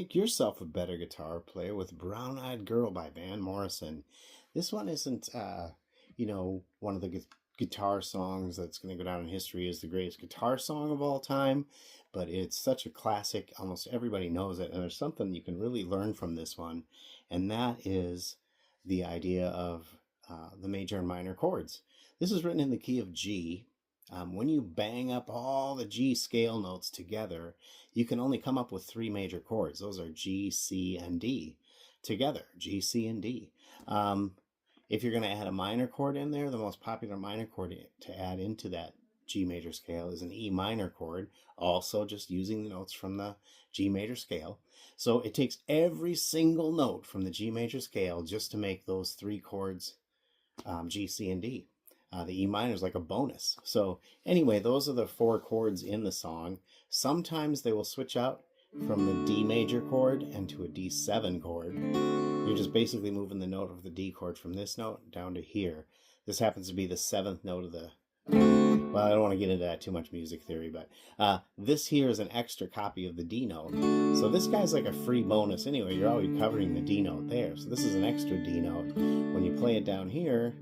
Make yourself a better guitar player with Brown Eyed Girl by Van Morrison. This one isn't, one of the guitar songs that's going to go down in history as the greatest guitar song of all time, but it's such a classic. Almost everybody knows it, and there's something you can really learn from this one, and that is the idea of the major and minor chords. This is written in the key of G. When you bang up all the G scale notes together, you can only come up with 3 major chords. Those are G, C, and D together. G, C, and D. If you're going to add a minor chord in there, the most popular minor chord to add into that G major scale is an E minor chord, also just using the notes from the G major scale. So it takes every single note from the G major scale just to make those 3 chords, G, C, and D. The E minor is like a bonus. So anyway, those are the 4 chords in the song. Sometimes they will switch out from the D major chord and to a D7 chord. You're just basically moving the note of the D chord from this note down to here. This happens to be the 7th note of the... well, I don't want to get into that too much music theory, but this here is an extra copy of the D note. So this guy's like a free bonus anyway. You're already covering the D note there. So this is an extra D note. When you play it down here,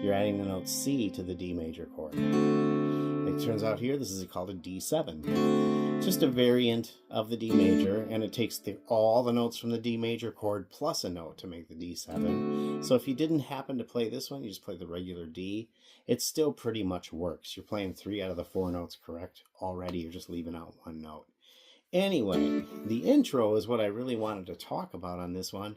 you're adding the note C to the D major chord. It turns out here this is called a D7. Just a variant of the D major, and it takes all the notes from the D major chord plus a note to make the D7. So if you didn't happen to play this one, you just play the regular D, it still pretty much works. You're playing 3 out of the 4 notes correct already. You're just leaving out 1 note. Anyway, the intro is what I really wanted to talk about on this one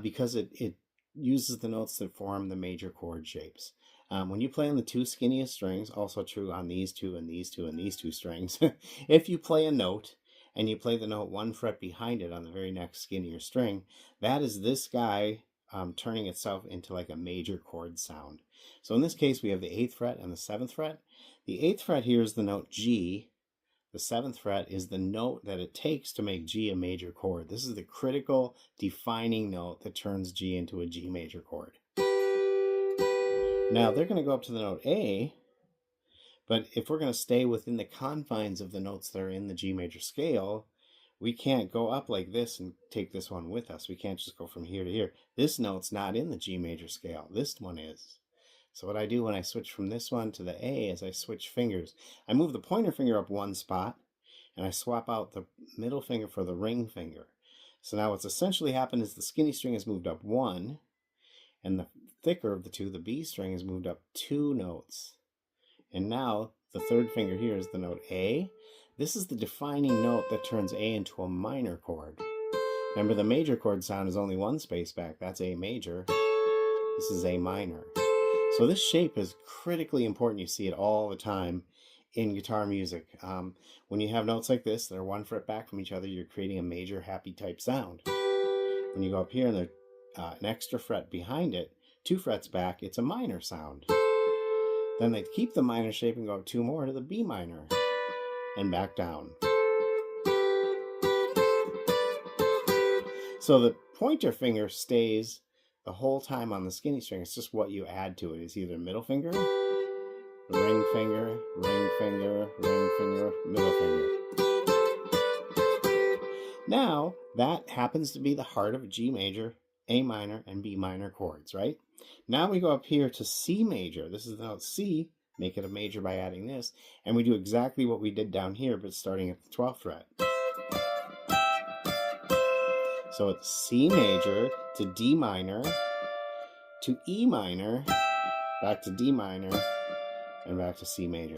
because it uses the notes that form the major chord shapes. When you play on the 2 skinniest strings, also true on these 2 and these 2 and these 2 strings, if you play a note and you play the note 1 fret behind it on the very next skinnier string, that is this guy turning itself into like a major chord sound. So in this case, we have the 8th fret and the 7th fret. The 8th fret here is the note G. The 7th fret is the note that it takes to make G a major chord. This is the critical defining note that turns G into a G major chord. Now they're going to go up to the note A, but if we're going to stay within the confines of the notes that are in the G major scale, we can't go up like this and take this one with us. We can't just go from here to here. This note's not in the G major scale. This one is. So what I do when I switch from this one to the A is I switch fingers. I move the pointer finger up 1 spot, and I swap out the middle finger for the ring finger. So now what's essentially happened is the skinny string has moved up 1, and the thicker of the 2, the B string, has moved up 2 notes. And now the 3rd finger here is the note A. This is the defining note that turns A into a minor chord. Remember, the major chord sound is only 1 space back. That's A major. This is A minor. So this shape is critically important. You see it all the time in guitar music. When you have notes like this that are 1 fret back from each other, you're creating a major happy type sound. When you go up here and there's an extra fret behind it, 2 frets back, it's a minor sound. Then they keep the minor shape and go up 2 more to the B minor and back down. So the pointer finger stays the whole time on the skinny string. It's just what you add to it. It's either middle finger, ring finger, ring finger, ring finger, middle finger. Now, that happens to be the heart of G major, A minor, and B minor chords, right? Now we go up here to C major. This is the note C. Make it a major by adding this. And we do exactly what we did down here, but starting at the 12th fret. So it's C major to D minor, to E minor, back to D minor, and back to C major.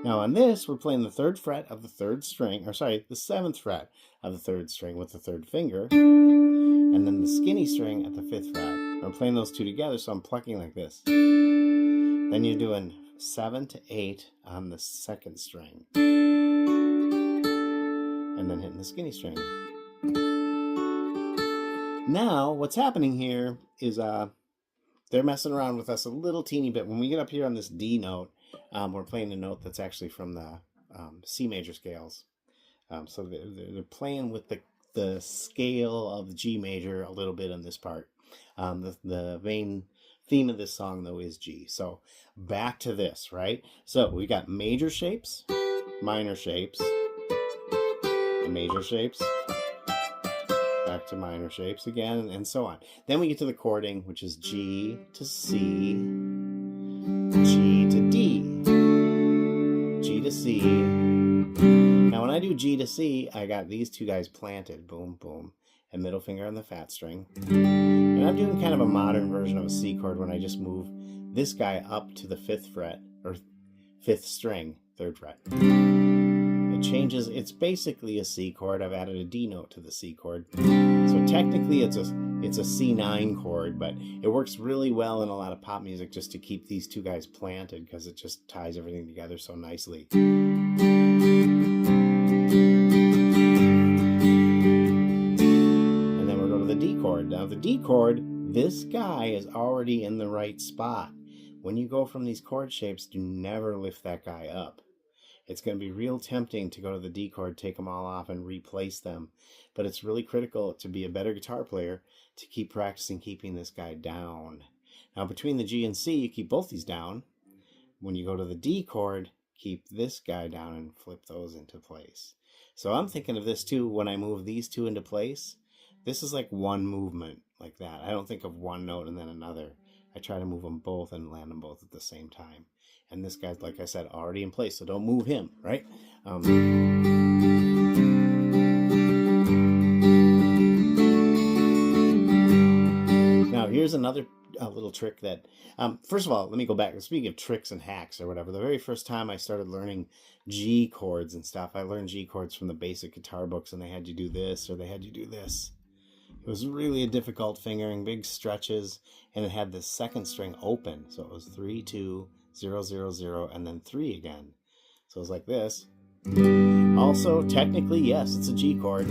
Now on this, we're playing the 3rd fret of the 3rd string, or sorry, the 7th fret of the 3rd string with the 3rd finger, and then the skinny string at the 5th fret. I'm playing those 2 together, so I'm plucking like this. Then you're doing 7 to 8 on the 2nd string, and then hitting the skinny string. Now, what's happening here is they're messing around with us a little teeny bit. When we get up here on this D note, we're playing a note that's actually from the C major scales. So they're playing with the the scale of the G major a little bit in this part. The main theme of this song, though, is G. So back to this, right? So we got major shapes, minor shapes, and major shapes, back to minor shapes again, and so on. Then we get to the chording, which is G to C, G to D, G to C. Now when I do G to C, I got these two guys planted, boom, boom, and middle finger on the fat string. And I'm doing kind of a modern version of a C chord when I just move this guy up to the 5th fret, or 5th string, 3rd fret. It changes, it's basically a C chord. I've added a D note to the C chord. So technically it's a C9 chord, but it works really well in a lot of pop music just to keep these two guys planted because it just ties everything together so nicely. And then we'll go to the D chord. Now the D chord, this guy is already in the right spot. When you go from these chord shapes, do never lift that guy up. It's going to be real tempting to go to the D chord, take them all off, and replace them. But it's really critical to be a better guitar player to keep practicing keeping this guy down. Now, between the G and C, you keep both these down. When you go to the D chord, keep this guy down and flip those into place. So I'm thinking of this too when I move these two into place. This is like one movement like that. I don't think of one note and then another. I try to move them both and land them both at the same time. And this guy's, like I said, already in place, so don't move him, right? Now, here's another little trick that, first of all, let me go back. Speaking of tricks and hacks or whatever, the very first time I started learning G chords and stuff, I learned G chords from the basic guitar books, and they had you do this or they had you do this. It was really a difficult fingering, big stretches, and it had the 2nd string open. So it was 3, 2, 0, 0, 0, and then 3 again. So it was like this. Also, technically, yes, it's a G chord.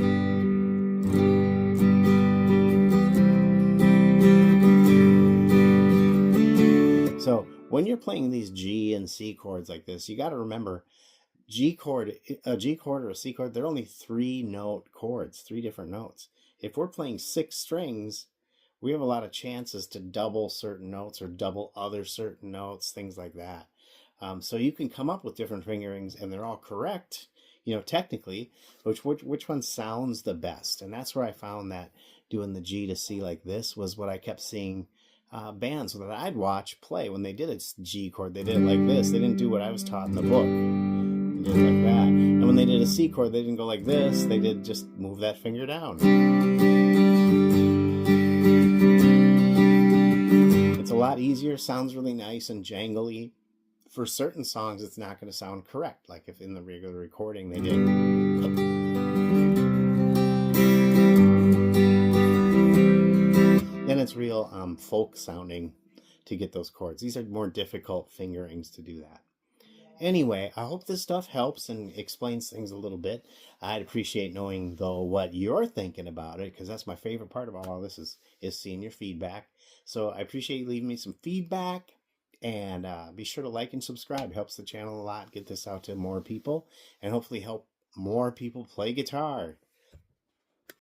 So when you're playing these G and C chords like this, you got to remember a G chord or a C chord, they're only 3-note chords, 3 different notes. If we're playing 6 strings, we have a lot of chances to double certain notes or double other certain notes, things like that. So you can come up with different fingerings, and they're all correct, technically, which one sounds the best. And that's where I found that doing the G to C like this was what I kept seeing bands that I'd watch play. When they did a G chord, they did it like this. They didn't do what I was taught in the book. They did it like that. And when they did a C chord, they didn't go like this. They did just move that finger down. It's a lot easier, sounds really nice and jangly. For certain songs, it's not going to sound correct, like if in the regular recording they did. Then it's real folk sounding to get those chords. These are more difficult fingerings to do that. Anyway, I hope this stuff helps and explains things a little bit. I'd appreciate knowing, though, what you're thinking about it, because that's my favorite part of all this is seeing your feedback. So I appreciate you leaving me some feedback, and be sure to like and subscribe. It helps the channel a lot, get this out to more people, and hopefully help more people play guitar.